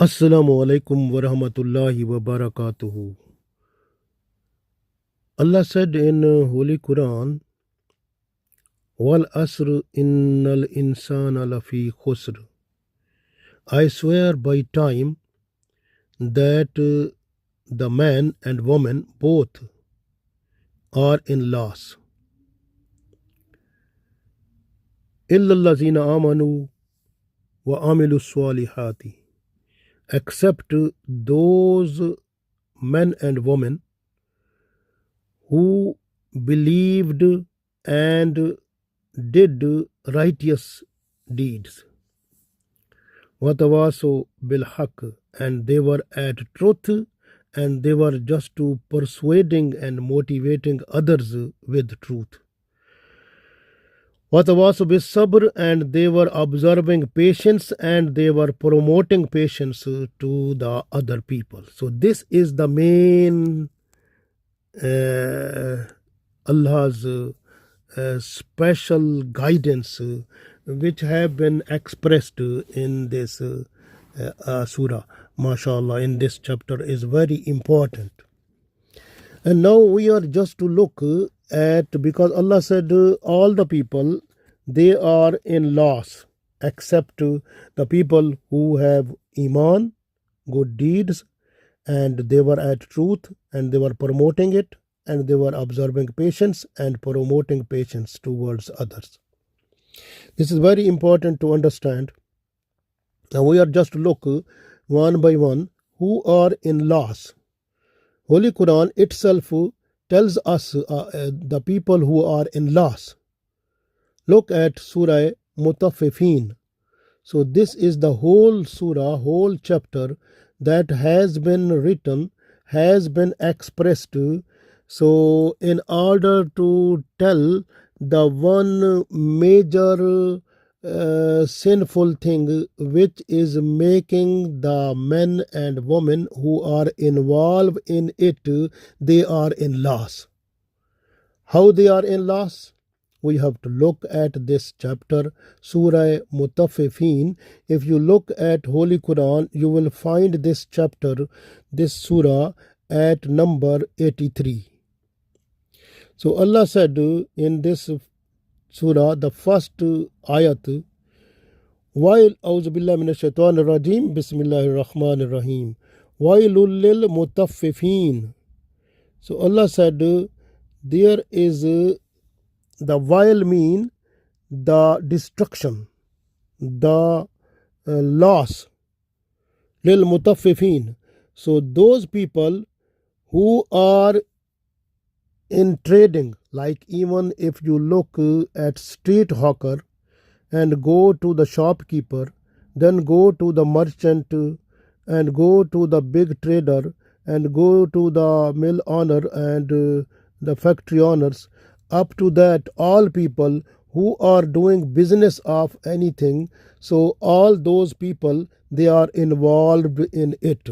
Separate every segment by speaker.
Speaker 1: Assalamu alaikum wa rahmatullahi wa barakatuhu. Allah said in Holy Quran, Wal-Asr innal insana lafi khusr. I swear by time that the man and woman both are in loss. Illa allazina amanu wa amilu salihati. Except those men and women who believed and did righteous deeds. Watawaso bil haq, and they were at truth, and they were just to persuading and motivating others with truth. Watawaso bis sabr, and they were observing patience and they were promoting patience to the other people. So this is the main Allah's special guidance which have been expressed in this surah, mashallah, in this chapter is very important. And now we are just to look at, because Allah said all the people, they are in loss except the people who have iman, good deeds, and they were at truth and they were promoting it, and they were observing patience and promoting patience towards others. This is very important to understand. Now we are just to look one by one who are in loss. Holy Quran itself tells us the people who are in loss. Look at Surah Mutaffifin. So this is the whole surah, whole chapter that has been written, has been expressed. So in order to tell the one major sinful thing which is making the men and women who are involved in it, they are in loss. How they are in loss? We have to look at this chapter, Surah Mutaffifin. If you look at Holy Quran, you will find this chapter, this surah, at number 83. So Allah said in this surah, the first ayat, while A'udhu Billahi Minash Shaitanir Rajim, Bismillahir Rahmanir Rahim, Wailul lil Mutaffifin. So Allah said there is the while mean the destruction, the loss, lil Mutaffifin. So those people who are in trading, like even if you look at street hawker and go to the shopkeeper, then go to the merchant and go to the big trader and go to the mill owner and the factory owners, up to that all people who are doing business of anything, so all those people, they are involved in it.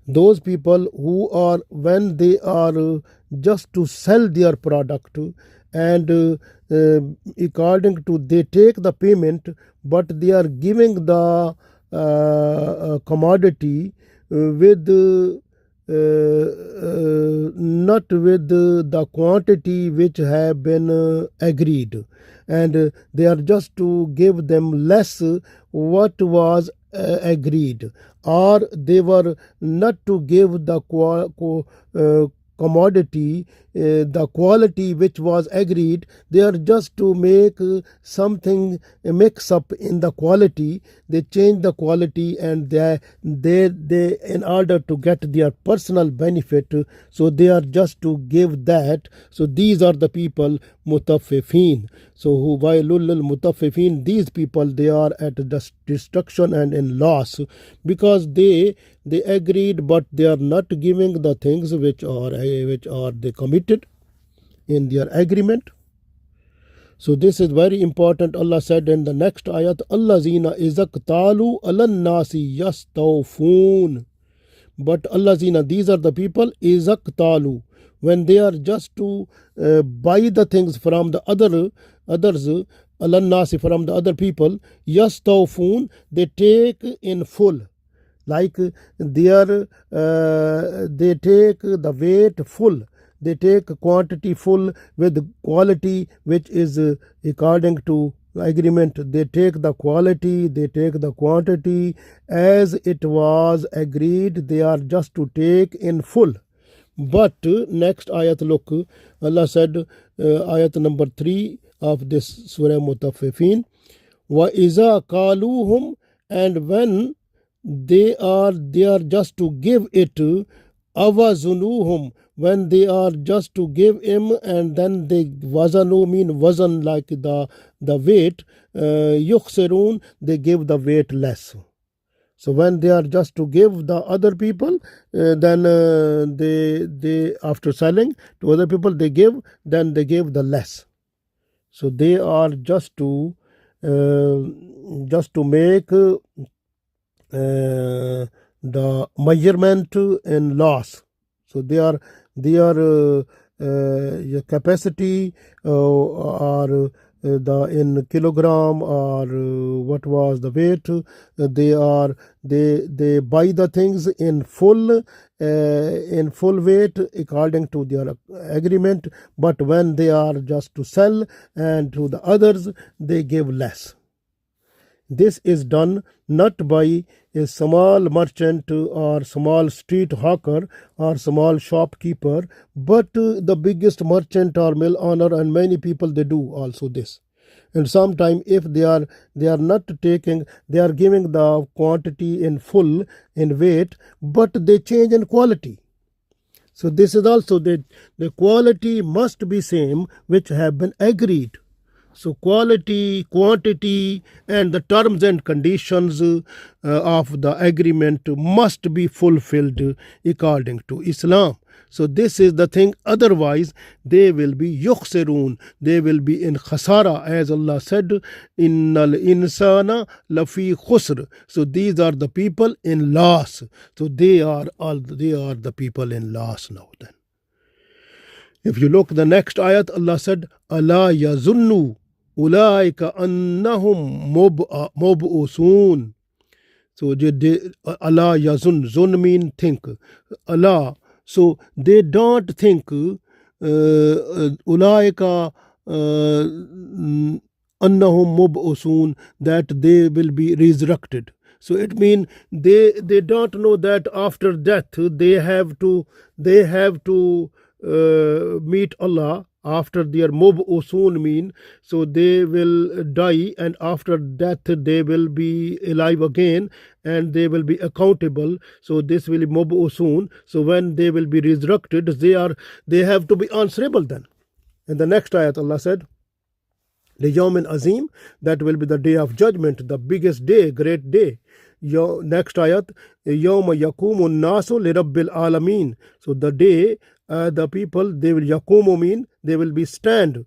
Speaker 1: Those people who are, when they are just to sell their product, and according to, they take the payment, but they are giving the commodity with not with the quantity which have been agreed, and they are just to give them less what was agreed, or they were not to give the commodity the quality which was agreed. They are just to make something mix up in the quality. They change the quality, and they in order to get their personal benefit, so they are just to give that. So these are the people mutaffifin. So who wailul mutaffifin, these people, they are at destruction and in loss, because they agreed, but they are not giving the things which are they committed in their agreement. So this is very important. Allah said in the next ayat, Allazina izaqtalu alan nasi yastawfun. But Allazina, these are the people, izaqtalu, when they are just to buy the things from the others, alan nasi, from the other people, yastawfun, they take in full. Like they take the weight full, they take quantity full with quality which is according to agreement. They take the quality, they take the quantity as it was agreed. They are just to take in full. But next ayat, look, Allah said, ayat number 3 of this Surah Mutaffifin, wa iza kaluhum, and when they are just to give it, awazunuhum, when they are just to give him, and then they wazanu mean wazan, like the weight, yukhsirun, they give the weight less. So when they are just to give the other people, then they after selling to other people, they give, then they give the less. So they are just to make the measurement in loss. So their capacity or the in kilogram or what was the weight, they buy the things in full weight according to their agreement, but when they are just to sell and to the others, they give less. This is done not by a small merchant or small street hawker or small shopkeeper, but the biggest merchant or mill owner, and many people they do also this. And sometimes if they are not taking, they are giving the quantity in full in weight, but they change in quality. So this is also the quality must be same which have been agreed. So quality, quantity, and the terms and conditions of the agreement must be fulfilled according to Islam. So this is the thing. Otherwise, they will be yukhsirun. They will be in khasara, as Allah said, innal insana lafi khusr. So these are the people in loss. So they are the people in loss now. Then, if you look the next ayat, Allah said, "Ala yazunnu ulaika annahum mub'usun." So Allah yazun, zun mean think. Allah. So they don't think ulaika annahum mub'usun, that they will be resurrected. So it means they don't know that after death they have to meet Allah. After their mub'usun mean, so they will die, and after death they will be alive again, and they will be accountable. So this will be mub'usun. So when they will be resurrected, they have to be answerable then. In the next ayat, Allah said, the Yawmin Azim, that will be the day of judgment, the biggest day, great day. Next ayat, Yawma yakumun nasu li rabbil alameen. So the day the people, they will yakumu mean they will be stand.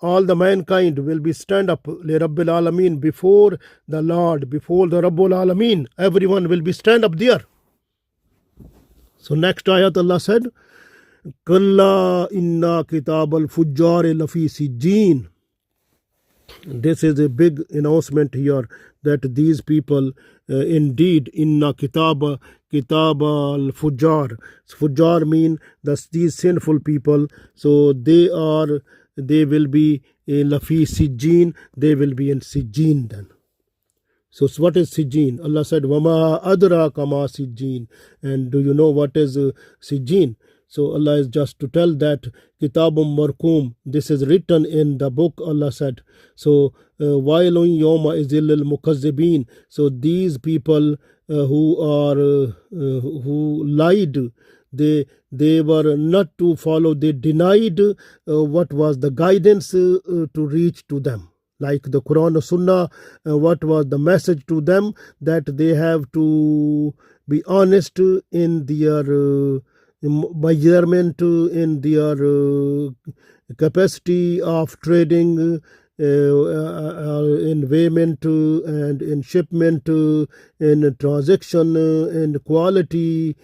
Speaker 1: All the mankind will be stand up li rabbil alameen, before the Lord, before the Rabbul Alameen. Everyone will be stand up there. So next ayat, Allah said, Kalla inna kitab al-fujjar lafi sijjeen. This is a big announcement here, that these people indeed inna kitab al-fujjar. Fujjar mean these sinful people. So they will be lafi sijjeen, they will be in sijjeen then. So what is sijjeen? Allah said, wama adraka ma sijjeen. And do you know what is sijjeen? So Allah is just to tell that kitabum markum, this is written in the book, Allah said. So wailun yawma izil al-mukazzibin. So these people who lied, they were not to follow, they denied what was the guidance to reach to them, like the Quran or Sunnah. What was the message to them, that they have to be honest in their measurement, in their capacity of trading, in payment and in shipment, in transaction, in quality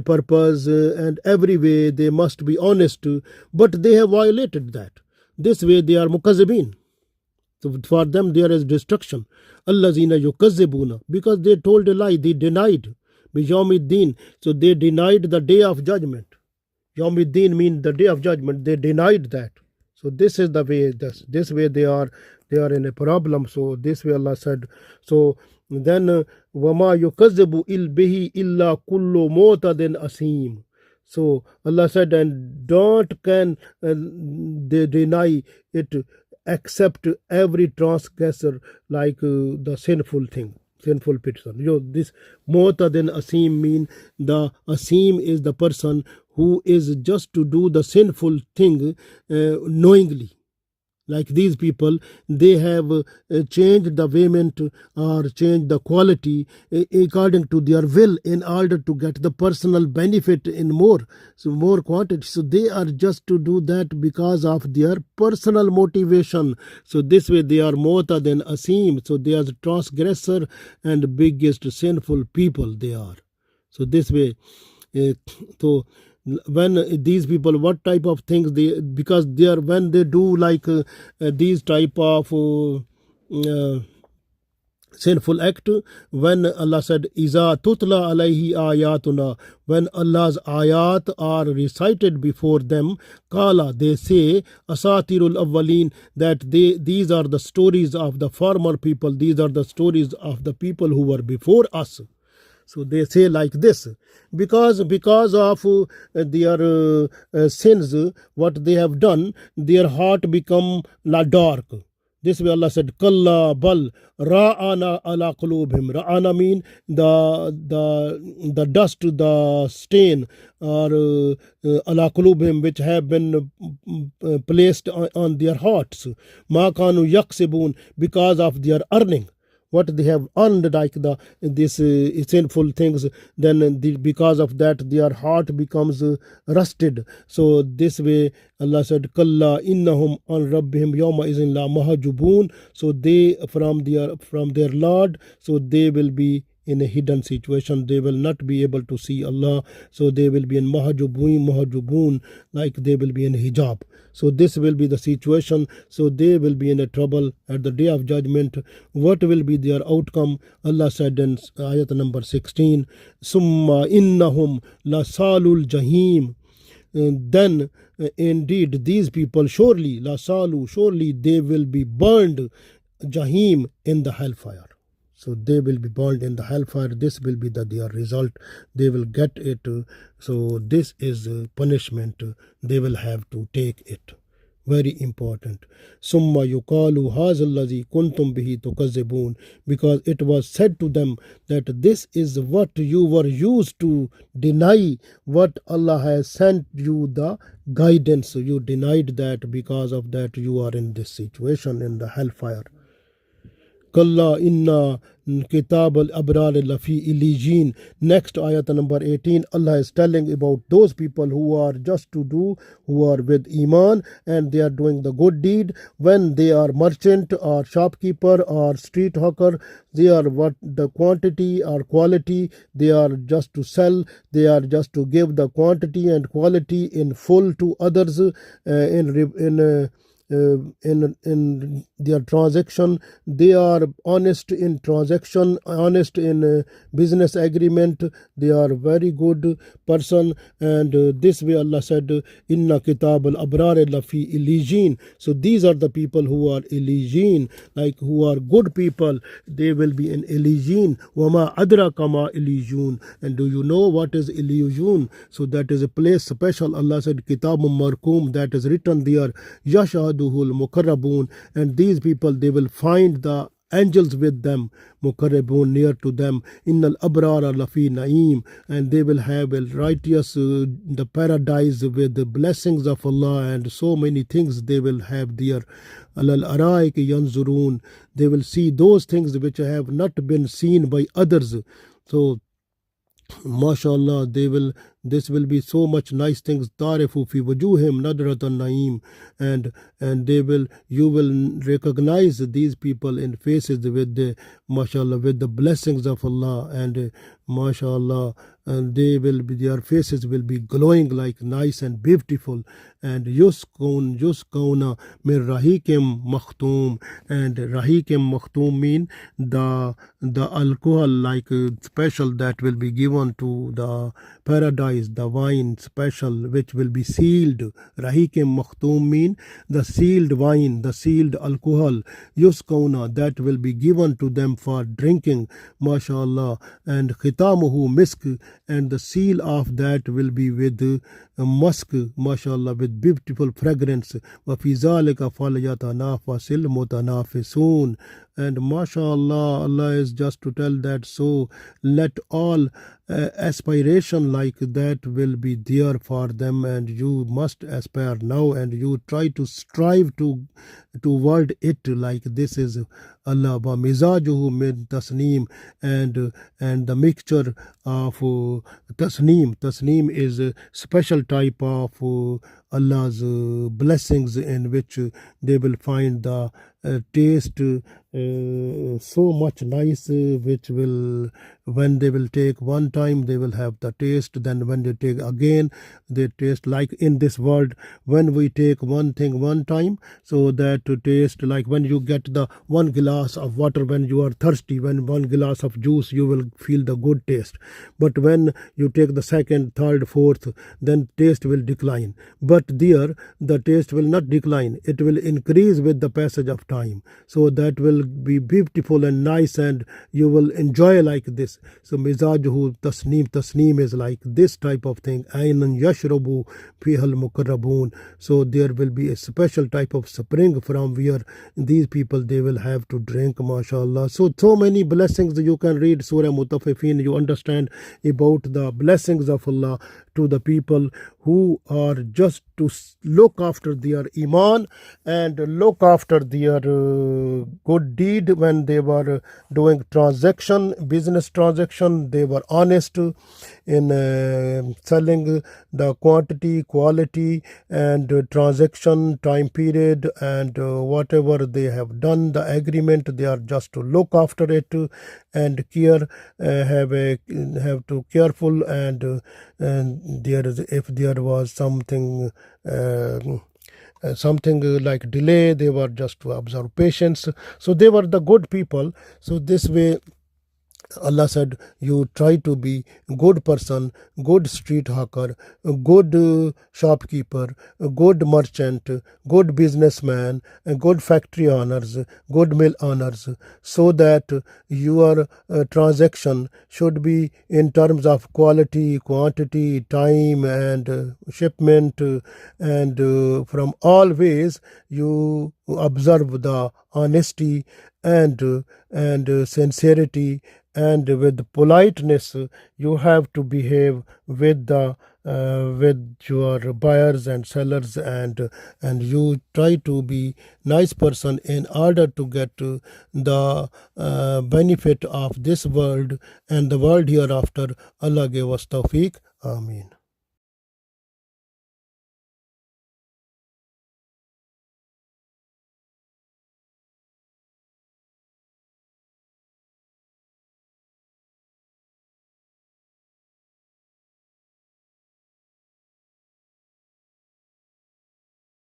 Speaker 1: purpose, and every way they must be honest. But they have violated that. This way they are mukazzibin. So for them there is destruction. Allazina yukazzibuna, because they told a lie, they denied. Bijawmiddin. So they denied the day of judgment. Yawmiddin means the day of judgment. They denied that. So this is the way. This way they are in a problem. So this way Allah said. So then wama yukazibu il bihi illa kullu motadin asim. So Allah said, and don't can they deny it except every transgressor, like the sinful thing, sinful person. This motadin asim mean the asim is the person who is just to do the sinful thing knowingly. Like these people, they have changed the payment or changed the quality according to their will in order to get the personal benefit in more quantity. So they are just to do that because of their personal motivation. So this way they are mota than asim. So they are the transgressor and biggest sinful people they are. So this way, so when these people, what type of things they, because they are, when they do like these type of sinful act, when Allah said iza tutla alayhi ayatuna, when Allah's ayat are recited before them, kala, they say asatirul awwalin, that these are the stories of the former people, these are the stories of the people who were before us. So they say like this, because of their sins, what they have done, their heart become dark. This way Allah said, Kalla bal ra'ana ala qulubhim. Ra'ana mean the dust, the stain, or ala qulubhim, which have been placed on their hearts. Ma kanu yaksibun, because of their earning. What they have earned, like this sinful things, then because of that their heart becomes rusted. So this way Allah said, Kalla innahum an rabbihim yawma izin la mahjubun. So they from their Lord, so they will be in a hidden situation, they will not be able to see Allah. So they will be in mahjubun, like they will be in hijab. So this will be the situation. So they will be in a trouble at the day of judgment. What will be their outcome? Allah said in ayat number 16, Summa innahum la salul jahim. Then indeed these people surely, la salu, surely they will be burned, jahim, in the hellfire. So they will be burned in the hellfire. This will be their result. They will get it. So this is punishment. They will have to take it. Very important. Summa yuqalu hazallazi kuntum bihi tukazzibun, because it was said to them that this is what you were used to deny, what Allah has sent you the guidance. So you denied that, because of that you are in this situation in the hellfire. Kalla inna kitab al-abrar lafi illijin. Next ayat number 18, Allah is telling about those people who are just to do, who are with iman and they are doing the good deed. When they are merchant or shopkeeper or street hawker, they are what the quantity or quality, they are just to sell, they are just to give the quantity and quality in full to others in their transaction. They are honest in transaction, honest in business agreement. They are very good person. And this way Allah said, Inna kitab al-abrar lafi illijin. So these are the people who are illijin, like who are good people. They will be in illijin. Wama adraka ma illijun. And do you know what is illijun? So that is a place special. Allah said, Kitabum markum, that is written there. Yashad mukarrabun, and these people, they will find the angels with them, mukarrabun, near to them. Innal abrara lafi naim, and they will have a righteous the paradise with the blessings of Allah, and so many things they will have there. Alal araik yanzurun, they will see those things which have not been seen by others. So mashallah, this will be so much nice things. Tarifu fi wujuhim nadratan naim, and you will recognize these people in faces with the mashallah, with the blessings of Allah, and mashallah, and they will be, their faces will be glowing like nice and beautiful. And yuskauna min rahikim makhtum, and rahikim makhtum mean the alcohol like special that will be given to the paradise, the wine special which will be sealed. Rahikim makhtum mean the sealed wine, the sealed alcohol, yuskauna, that will be given to them for drinking, mashallah. And khitamuhu misk, and the seal of that will be with musk, mashallah, with beautiful fragrance. Wa fi zalika falyatanafasil mutanafisun. And mashallah, Allah is just to tell that, so let all aspiration like that will be there for them, and you must aspire now, and you try to strive to toward it like this is Allah. Wa mizajuhu min tasneem, and the mixture of tasneem is a special type of Allah's blessings, in which they will find the taste so much nice, which will, when they will take one time they will have the taste, then when they take again they taste like in this world. When we take one thing one time, so that to taste, like when you get the one glass of water when you are thirsty, when one glass of juice, you will feel the good taste. But when you take the second, third, fourth, then taste will decline. But there the taste will not decline, it will increase with the passage of time. So that will be beautiful and nice, and you will enjoy like this. So mizajuhu tasneem is like this type of thing. Aynan yashrabu fihal mukarrabun. So there will be a special type of spring from where these people they will have to drink, mashallah. So many blessings. You can read Surah Mutaffifin, you understand about the blessings of Allah to the people who are just to look after their iman and look after their good deed. When they were doing business transaction, they were honest in selling the quantity, quality, and transaction time period, and whatever they have done, the agreement, they are just to look after it and care, have to careful, and there is, if there was something like delay, they were just to observe patience. So they were the good people. So this way Allah said, you try to be good person, good street hawker, good shopkeeper, good merchant, good businessman, good factory owners, good mill owners, so that your transaction should be in terms of quality, quantity, time, and shipment, and from all ways you observe the honesty and sincerity, and with politeness you have to behave with the with your buyers and sellers, and you try to be nice person in order to get the benefit of this world and the world hereafter. Allah give us tawfiq. Ameen.